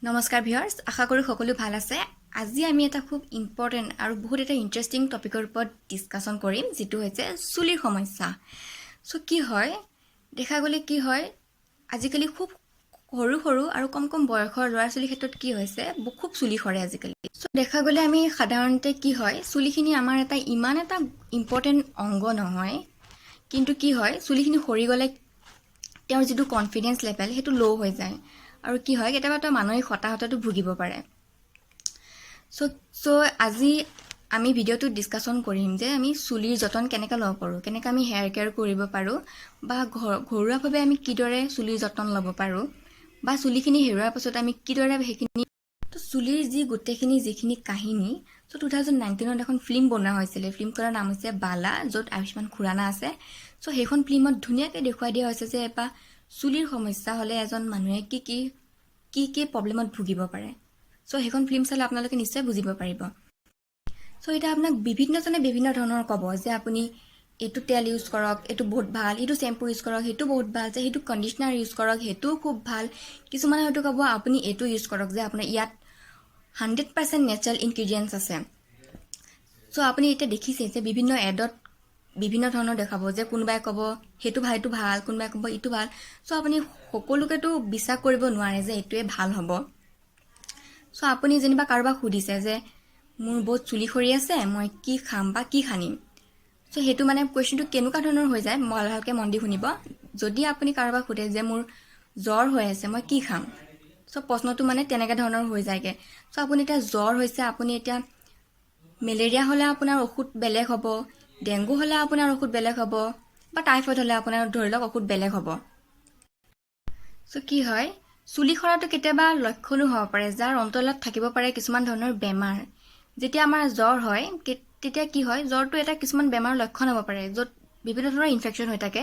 নমস্কাৰ ভিউয়াৰ্স, আশা কৰো সকলো ভাল আছে। আজি আমি এটা খুব ইম্পৰ্টেন্ট আৰু বহুত এটা ইন্টাৰেষ্টিং টপিকৰ ওপৰত ডিসকাশন কৰিম, যেটো হৈছে চুলিৰ সমস্যা। সো কি হয়, দেখা গলে কি হয়, আজিকালি খুব সৰু সৰু আৰু কম কম বয়সৰ ল'ৰা ছোৱালীৰ ক্ষেত্ৰত কি হৈছে, খুব চুলি সৰে আজিকালি। সো দেখা গলে আমি সাধাৰণতে কি হয়, চুলিখিনি আমাৰ এটা ইমান এটা ইম্পৰ্টেন্ট অংগ নহয়, কিন্তু কি হয়, চুলিখিনি সৰি গলে তেওঁৰ যেটো কনফিডেন্স লেভেল হেতু লো হৈ যায়। আৰু কি হয়, কেতিয়াবা মানসিক হতাহতটো ভুগিব পাৰে। সো আজি আমি ভিডিওটো ডিসকাশন কৰিম যে আমি চুলিৰ যতন কেনেকৈ ল'ব পাৰো, কেনেকৈ আমি হেয়াৰ কেয়াৰ কৰিব পাৰো, বা ঘৰুৱাভাৱে আমি কিদৰে চুলিৰ যতন ল'ব পাৰো, বা চুলিখিনি হেৰুৱাৰ পাছত আমি কিদৰে হেখিনি চুলিৰ যি গোটেইখিনি যিখিনি কাহিনী। সো 2019ত এখন ফিল্ম বনোৱা হৈছিল। ফিল্মখনৰ নাম হৈছে বালা, য'ত আয়ুষ্মান খুৰানা আছে। সো সেইখন ফিল্মত ধুনীয়াকৈ দেখুৱাই দিয়া হৈছে যে এটা চুলিৰ সমস্যা হলে এজন মানুহে কি প্ৰবলেমত ভুগিব পাৰে। সো সেইখন ফিল্ম চালে আপোনালোকে নিশ্চয় বুজিব পাৰিব। সো এটা আপোনাক বিভিন্নজনে বিভিন্ন ধৰণৰ ক'ব যে আপুনি এইটো তেল ইউজ কৰক, এইটো বহুত ভাল, এইটো শ্যাম্পু ইউজ কৰক, সেইটো বহুত ভাল, যে সেইটো কণ্ডিশনাৰ ইউজ কৰক, সেইটো খুব ভাল। কিছুমানে হয়তো ক'ব আপুনি এইটো ইউজ কৰক যে আপোনাৰ ইয়াত 100% নেচাৰেল ইনগ্ৰেডিয়েন্টস আছে। সো আপুনি এটা দেখিছে যে বিভিন্ন এডত বিভিন্ন ধৰণৰ দেখাব যে কোনোবাই ক'ব হেতু ভাল, কোনোবাই ক'ব ইটো ভাল। সো আপুনি সকলোকেতো বিশ্বাস কৰিব নোৱাৰে যে এটোৱে ভাল হ'ব। সো আপুনি যেনিবা কাৰোবাক সুধিছে যে মোৰ বহুত চুলি সৰি আছে, মই কি খাম বা কি খানিম। সো হেতু মানে কোৱেশ্চনটো কেনেকুৱা ধৰণৰ হৈ যায়, ভালকৈ মন দি শুনিব। যদি আপুনি কাৰোবাক সুধে যে মোৰ জ্বৰ হৈ আছে, মই কি খাম, সো প্ৰশ্নটো মানে তেনেকা ধৰণৰ হৈ যায়গে। সো আপুনি এটা জ্বৰ হৈছে, আপুনি এতিয়া মেলেৰিয়া হলে আপোনাৰ ঔষধ বেলেগ হ'ব, ডেংগু হলে আপোনাৰ ঔষধ বেলেগ হ'ব, বা টাইফয়েড হলে আপোনাৰ ধৰি লওক ঔষধ বেলেগ হ'ব। সো কি হয়, চুলি সৰাটো কেতিয়াবা লক্ষণো হ'ব পাৰে, যাৰ অন্তৰালত থাকিব পাৰে কিছুমান ধৰণৰ বেমাৰ। যেতিয়া আমাৰ জ্বৰ হয়, তেতিয়া কি হয়, জ্বৰটো এটা কিছুমান বেমাৰৰ লক্ষণ হ'ব পাৰে, য'ত বিভিন্ন ধৰণৰ ইনফেকশন হৈ থাকে।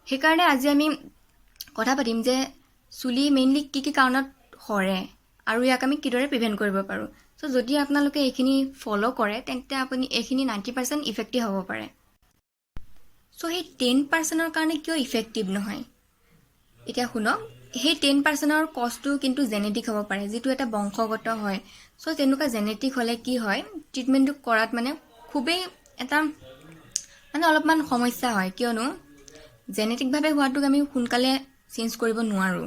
সেইকাৰণে আজি আমি কথা পাতিম যে চুলি মেইনলি কি কাৰণত সৰে আৰু ইয়াক আমি কিদৰে প্ৰিভেন্ট কৰিব পাৰো। সো যদি আপোনালোকে এইখিনি ফলো কৰে, তেন্তে আপুনি এইখিনি 90% ইফেক্টিভ হ'ব পাৰে। সো সেই 10%ৰ কাৰণে কিয় ইফেক্টিভ নহয়, এতিয়া শুনক। সেই 10%ৰ কজটো কিন্তু জেনেটিক হ'ব পাৰে, যিটো এটা বংশগত হয়। সো তেনেকুৱা জেনেটিক হলে কি হয়, ট্ৰিটমেন্টটো কৰাত মানে খুবেই এটা অলপমান সমস্যা হয়, কিয়নো জেনেটিকভাৱে হোৱাটোক আমি সোনকালে চেঞ্জ কৰিব নোৱাৰো।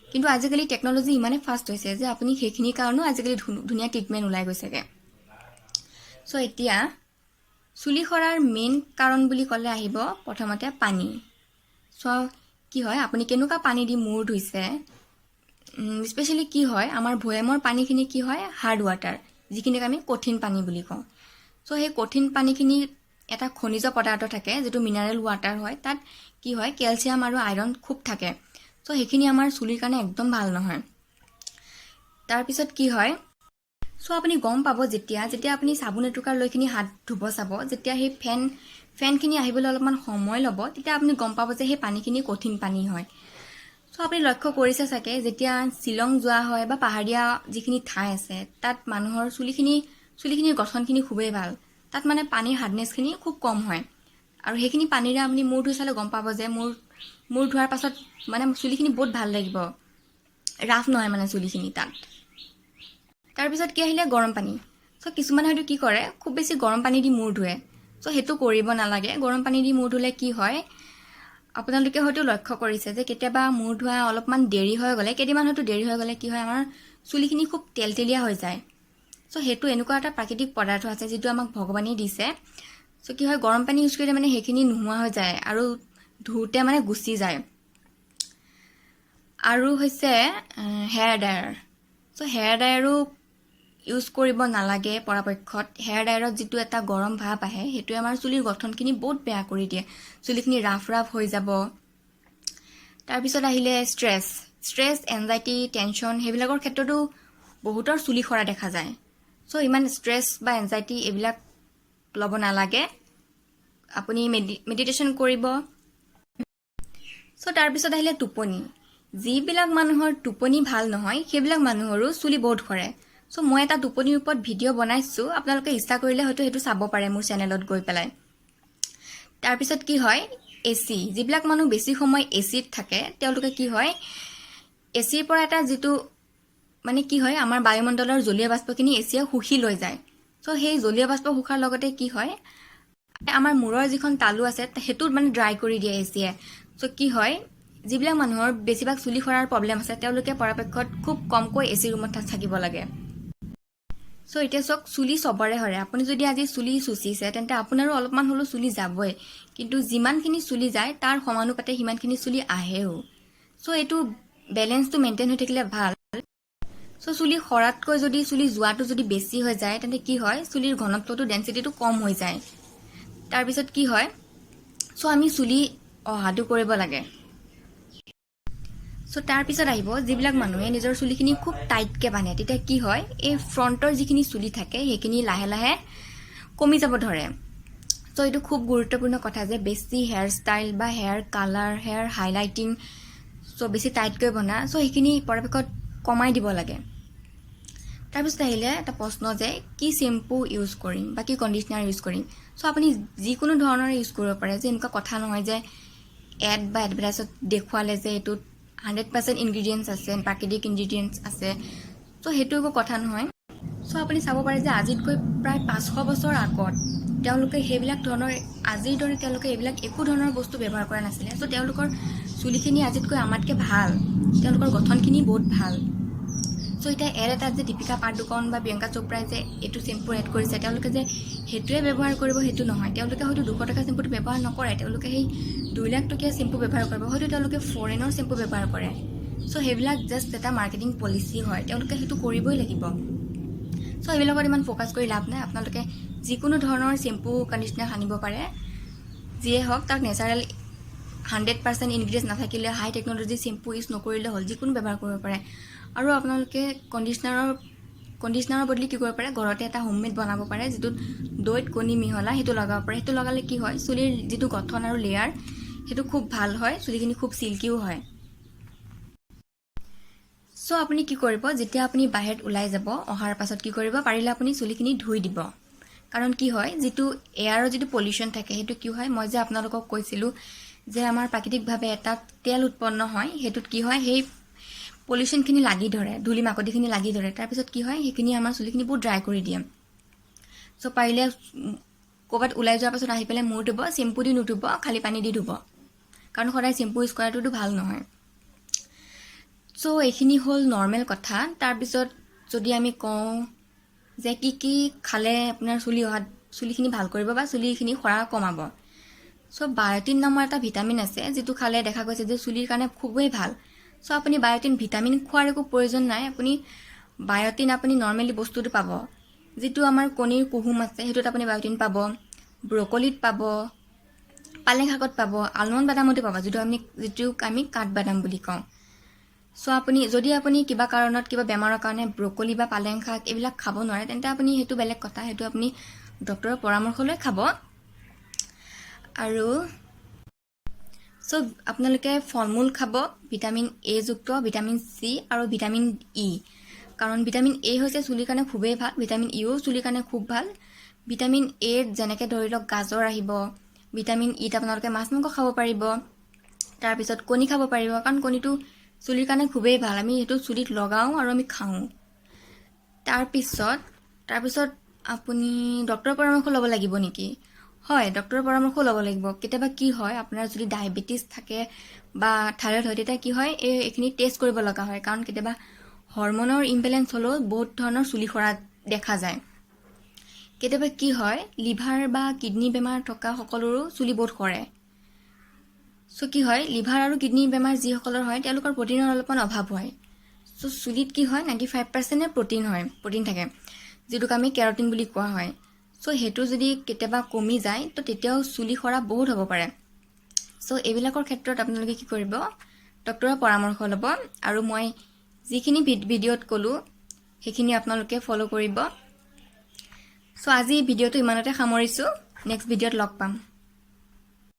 কিন্তু আজিকালি টেকনলজি ইমানে ফাষ্ট হৈছে যে আপুনি সেইখিনি কাৰণেও আজিকালি ধুনীয়া ট্ৰিটমেন্ট ওলাই গৈছেগে। সো এতিয়া চুলি সৰাৰ মেইন কাৰণ বুলি ক'লে আহিব প্ৰথমতে পানী। সো কি হয়, আপুনি কেনেকুৱা পানী দি মূৰ ধুইছে, স্পেচিয়েলি কি হয়, আমাৰ ভৈয়ামৰ পানীখিনি কি হয়, হাৰ্ড ৱাটাৰ, যিখিনিক আমি কঠিন পানী বুলি কওঁ। সো সেই কঠিন পানীখিনি এটা খনিজ পদাৰ্থ থাকে, যেটো মিনাৰেল ৱাটাৰ হয়। তাত কি হয়, কেলছিয়াম আৰু আইৰণ খুব থাকে। সো সেইখিনি আমাৰ চুলিৰ কাৰণে একদম ভাল নহয়। তাৰপিছত কি হয়, সো আপুনি গম পাব যেতিয়া আপুনি চাবোন এটুকাৰ লৈ কিনি হাত ধুব চাব, যেতিয়া সেই ফেনখিনি আহিবলৈ অলপমান সময় ল'ব, তেতিয়া আপুনি গম পাব যে সেই পানীখিনি কঠিন পানী হয়। সো আপুনি লক্ষ্য কৰিছে চাগে, যেতিয়া শ্বিলং যোৱা হয় বা পাহাৰীয়া যিখিনি ঠাই আছে, তাত মানুহৰ চুলিখিনিৰ গঠনখিনি খুবেই ভাল। তাত মানে পানীৰ হাৰ্ডনেছখিনি খুব কম হয়। আৰু সেইখিনি পানীৰে আপুনি মূৰ ধুই চালে গম পাব যে মূৰ ধোৱাৰ পাছত মানে চুলিখিনি বহুত ভাল লাগিব, ৰাফ নহয় মানে চুলিখিনি তাত। তাৰপিছত কি আহিলে, গৰম পানী। সো কিছুমানে হয়তো কি কৰে, খুব বেছি গৰম পানী দি মূৰ ধুৱে। সো সেইটো কৰিব নালাগে। গৰম পানী দি মূৰ ধুলে কি হয়, আপোনালোকে হয়তো লক্ষ্য কৰিছে যে কেতিয়াবা মূৰ ধোৱা অলপমান দেৰি হৈ গ'লে, কেইদিনমান হয়তো দেৰি হৈ গ'লে কি হয়, আমাৰ চুলিখিনি খুব তেলতেলীয়া হৈ যায়। সো সেইটো এনেকুৱা এটা প্ৰাকৃতিক পদাৰ্থ আছে, যিটো আমাক ভগৱানেই দিছে। সো কি হয়, গৰম পানী ইউজ কৰিলে মানে সেইখিনি নোহোৱা হৈ যায় আৰু ধুওঁতে মানে গুচি যায়। আৰু হৈছে হেয়াৰ ড্ৰায়াৰ। সো হেয়াৰ ড্ৰায়াৰো ইউজ কৰিব নালাগে পৰাপক্ষত। হেয়াৰ ড্ৰায়াৰত যিটো এটা গৰম ভাৱ আহে, সেইটোৱে আমাৰ চুলিৰ গঠনখিনি বহুত বেয়া কৰি দিয়ে। চুলিখিনি ৰাফ হৈ যাব। তাৰপিছত আহিলে ষ্ট্ৰেছ, এনজাইটি, টেনশ্যন, সেইবিলাকৰ ক্ষেত্ৰতো বহুতৰ চুলি সৰা দেখা যায়। সো ইমান ষ্ট্ৰেছ বা এনজাইটি এইবিলাক ল'ব নালাগে। আপুনি মেডিটেশ্যন কৰিব। সো তাৰপিছত আহিলে টোপনি। যিবিলাক মানুহৰ টোপনি ভাল নহয়, সেইবিলাক মানুহৰো চুলি বহুত সৰে। সো মই এটা টোপনিৰ ওপৰত ভিডিঅ' বনাইছো, আপোনালোকে ইচ্ছা কৰিলে হয়তো সেইটো চাব পাৰে মোৰ চেনেলত গৈ পেলাই। তাৰপিছত কি হয়, এচি। যিবিলাক মানুহ বেছি সময় এচিত থাকে, তেওঁলোকে কি হয়, এচিৰ পৰা এটা যিটো মানে কি হয় আমাৰ বায়ুমণ্ডলৰ জলীয় বাষ্পখিনি এচিয়ে শুহি লৈ যায়। চ' সেই জলীয় বাষ্প শুকাৰ লগতে কি হয় আমাৰ মূৰৰ যিখন তালু আছে সেইটোত মানে ড্ৰাই কৰি দিয়ে এচিয়ে। চ' কি হয় যিবিলাক মানুহৰ বেছিভাগ চুলি সৰাৰ প্ৰব্লেম আছে তেওঁলোকে পৰাপক্ষত খুব কমকৈ এচি ৰুমত থাকিব লাগে। চ' এতিয়া চাওক চুলি চবৰে সৰে। আপুনি যদি আজি চুলি চুচিছে তেন্তে আপোনাৰো অলপমান হ'লেও চুলি যাবই, কিন্তু যিমানখিনি চুলি যায় তাৰ সমানুপাতে সিমানখিনি চুলি আহেও। চ' এইটো বেলেঞ্চটো মেইনটেইন হৈ থাকিলে ভাল। চ' চুলি সৰাতকৈ যদি চুলি যোৱাটো যদি বেছি হৈ যায় তেন্তে কি হয় চুলিৰ ঘনত্বটো ডেঞ্চিটিটো কম হৈ যায়। তাৰপিছত কি হয় চ' আমি চুলি অহাটো কৰিব লাগে। চ' তাৰপিছত আহিব যিবিলাক মানুহে নিজৰ চুলিখিনি খুব টাইটকৈ বান্ধে, তেতিয়া কি হয় এই ফ্ৰণ্টৰ যিখিনি চুলি থাকে সেইখিনি লাহে লাহে কমি যাব ধৰে। চ' এইটো খুব গুৰুত্বপূৰ্ণ কথা যে বেছি হেয়াৰ ষ্টাইল বা হেয়াৰ কালাৰ, হেয়াৰ হাইলাইটিং চ' বেছি টাইটকৈ বনা চ' সেইখিনি পৰাপক্ষত কমাই দিব লাগে। তাৰপিছত আহিলে এটা প্ৰশ্ন যে কি শ্বেম্পু ইউজ কৰিম বা কি কণ্ডিচনাৰ ইউজ কৰিম। চ' আপুনি যিকোনো ধৰণৰ ইউজ কৰিব পাৰে, যে এনেকুৱা কথা নহয় যে এড বা এডভাৰটাইজত দেখুৱালে যে এইটোত 100% ইনগ্ৰিডিয়েণ্টছ আছে, প্ৰাকৃতিক ইনগ্ৰিডিয়েণ্টছ আছে। চ' সেইটো একো কথা নহয়। চ' আপুনি চাব পাৰে যে আজিতকৈ প্ৰায় 500 বছৰ আগত তেওঁলোকে সেইবিলাক ধৰণৰ আজিৰ দৰে তেওঁলোকে এইবিলাক একো ধৰণৰ বস্তু ব্যৱহাৰ কৰা নাছিলে। চ' তেওঁলোকৰ চুলিখিনি আজিতকৈ আমাতকৈ ভাল, তেওঁলোকৰ গঠনখিনি বহুত ভাল। চ' এতিয়া এড এটাত যে দীপিকা পাডুকন বা প্ৰিয়ংকা চোপ্ৰাই যে এইটো শ্বেম্পু এড কৰিছে তেওঁলোকে যে সেইটোৱে ব্যৱহাৰ কৰিব সেইটো নহয়। তেওঁলোকে হয়তো 200 টকা শ্বেম্পুটো ব্যৱহাৰ নকৰে, তেওঁলোকে সেই 2 লাখ টকীয়া শ্বেম্পু ব্যৱহাৰ কৰিব, হয়তো তেওঁলোকে ফৰেনৰ শ্বেম্পু ব্যৱহাৰ কৰে। চ' সেইবিলাক জাষ্ট এটা মাৰ্কেটিং পলিচি হয়, তেওঁলোকে সেইটো কৰিবই লাগিব। চ' সেইবিলাকত ইমান ফ'কাছ কৰি লাভ নাই। আপোনালোকে যিকোনো ধৰণৰ শ্বেম্পু কণ্ডিচনাৰ সানিব পাৰে, যিয়ে হওক তাক নেচাৰেল 100% ইনগ্ৰিডিয়েণ্টছ নাথাকিলে হাই টেকন'লজি শ্বেম্পু ইউজ নকৰিলে হ'ল, যিকোনো ব্যৱহাৰ কৰিব পাৰে। আৰু আপোনালোকে কণ্ডিচনাৰৰ বদলি কি কৰিব পাৰে, ঘৰতে এটা হোমমেড বনাব পাৰে, যিটোত দৈত কণী মিহলা সেইটো লগাব পাৰে। সেইটো লগালে কি হয় চুলিৰ যিটো গঠন আৰু লেয়াৰ সেইটো খুব ভাল হয়, চুলিখিনি খুব চিল্কিও হয়। চ' আপুনি কি কৰিব, যেতিয়া আপুনি বাহিৰত ওলাই যাব অহাৰ পাছত কি কৰিব, পাৰিলে আপুনি চুলিখিনি ধুই দিব। কাৰণ কি হয় যিটো এয়াৰৰ যিটো পলিউশ্যন থাকে সেইটো কি হয়, মই যে আপোনালোকক কৈছিলোঁ যে আমাৰ প্ৰাকৃতিকভাৱে এটা তেল উৎপন্ন হয়, সেইটোত কি হয় সেই পলিউশ্যনখিনি লাগি ধৰে, ধূলি মাকতিখিনি লাগি ধৰে। তাৰপিছত কি হয় সেইখিনি আমাৰ চুলিখিনি বহুত ড্ৰাই কৰি দিয়ে। চ' পাৰিলে ক'ৰবাত ওলাই যোৱাৰ পাছত আহি পেলাই মূৰ ধুব, শ্বেম্পু দি নুধুব, খালী পানী দি ধুব, কাৰণ সদায় শ্বেম্পু ইউজ কৰাটোতো ভাল নহয়। চ' এইখিনি হ'ল নৰ্মেল কথা। তাৰপিছত যদি আমি কওঁ যে কি কি খালে আপোনাৰ চুলিখিনি ভাল কৰিব বা চুলিখিনি সৰা কমাব। চ' বায়'টিন নামৰ এটা ভিটামিন আছে যিটো খালে দেখা গৈছে যে চুলিৰ কাৰণে খুবেই ভাল। চ' আপুনি বায়'টিন ভিটামিন খোৱাৰ একো প্ৰয়োজন নাই। বায়'টিন আপুনি নৰ্মেলি বস্তুটো পাব, যিটো আমাৰ কণীৰ কুহুম আছে সেইটোত আপুনি বায়'টিন পাব, ব্ৰকলিত পাব, পালেং শাকত পাব, আলমণ্ড বাদামতো পাব, যিটোক আমি কাঠবাদাম বুলি কওঁ। চ' যদি আপুনি কিবা কাৰণত কিবা বেমাৰৰ কাৰণে ব্ৰকলি বা পালেং শাক এইবিলাক খাব নোৱাৰে তেন্তে আপুনি সেইটো বেলেগ কথা, সেইটো আপুনি ডক্তৰৰ পৰামৰ্শ লৈ খাব। আৰু চ' আপোনালোকে ফল মূল খাব, ভিটামিন এ যুক্ত, ভিটামিন চি আৰু ভিটামিন ই। কাৰণ ভিটামিন এ হৈছে চুলিৰ কাৰণে খুবেই ভাল, ভিটামিন ইও চুলিৰ কাৰণে খুব ভাল। ভিটামিন এত যেনেকৈ ধৰি লওক গাজৰ আহিব, ভিটামিন ইত আপোনালোকে মাছ মাংস খাব পাৰিব, তাৰপিছত কণী খাব পাৰিব, কাৰণ কণীটো চুলিৰ কাৰণে খুবেই ভাল, আমি সেইটো চুলিত লগাওঁ আৰু আমি খাওঁ। তাৰপিছত আপুনি ডক্তৰৰ পৰামৰ্শ ল'ব লাগিব নেকি? হয়, ডক্তৰৰ পৰামৰ্শ ল'ব লাগিব। কেতিয়াবা কি হয় আপোনাৰ যদি ডায়েবেটিছ থাকে বা থাইৰয়ড হয় তেতিয়া কি হয় এইখিনি টেষ্ট কৰিব লগা হয়, কাৰণ কেতিয়াবা হৰমনৰ ইমবেলেঞ্চ হ'লেও বহুত ধৰণৰ চুলি সৰা দেখা যায়। কেতিয়াবা কি হয় লিভাৰ বা কিডনী বেমাৰ থকা সকলৰো চুলি বহুত সৰে। চ' কি হয় লিভাৰ আৰু কিডনী বেমাৰ যিসকলৰ হয় তেওঁলোকৰ প্ৰটিনৰ অলপমান অভাৱ হয়। চ' চুলিত কি হয় 95% প্ৰটিন থাকে, যিটোক আমি কেৰাটিন বুলি কোৱা হয়। চ' সেইটো যদি কেতিয়াবা কমি যায় তো তেতিয়াও চুলি সৰা বহুত হ'ব পাৰে। চ' এইবিলাকৰ ক্ষেত্ৰত আপোনালোকে কি কৰিব, ডক্তৰৰ পৰামৰ্শ ল'ব। আৰু মই যিখিনি ভিডিঅ'ত ক'লোঁ সেইখিনি আপোনালোকে ফ'ল' কৰিব। চ' আজি ভিডিঅ'টো ইমানতে সামৰিছোঁ, নেক্সট ভিডিঅ'ত লগ পাম।